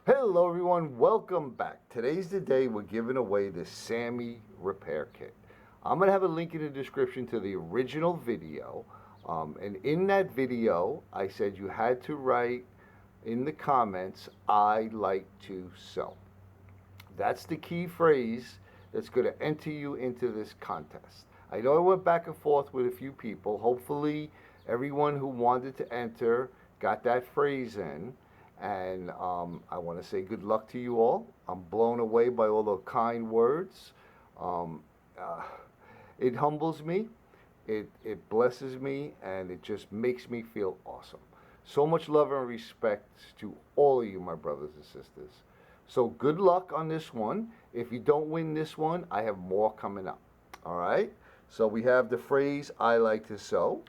Hello everyone, welcome back. Today's the day we're giving away the Saami repair kit. I'm going to have a link in the description to the original video. And in that video, I said you had to write in the comments, I like to sew. That's the key phrase that's going to enter you into this contest. I know I went back and forth with a few people. Hopefully everyone who wanted to enter got that phrase in. And I want to say good luck to you all. I'm blown away by all the kind words. It humbles me, it blesses me, and it just makes me feel awesome. So much love and respect to all of you, my brothers and sisters. So good luck on this one. If you don't win this one, I have more coming up. All right? So we have the phrase, I like to sew,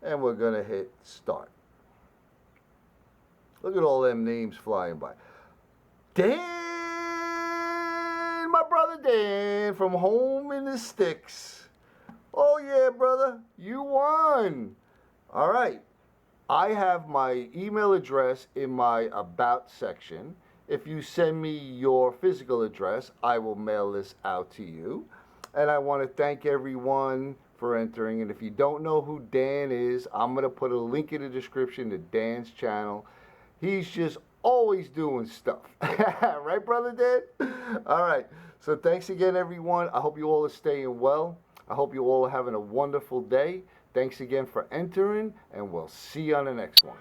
and we're going to hit start. Look at all them names flying by. Dan, my brother Dan from Home in the Sticks. Oh yeah, brother, you won. All right. I have my email address in my About section. If you send me your physical address, I will mail this out to you. And I want to thank everyone for entering. And if you don't know who Dan is, I'm going to put a link in the description to Dan's channel. He's just always doing stuff. Right, Brother Dan? All right. So thanks again, everyone. I hope you all are staying well. I hope you all are having a wonderful day. Thanks again for entering, and we'll see you on the next one.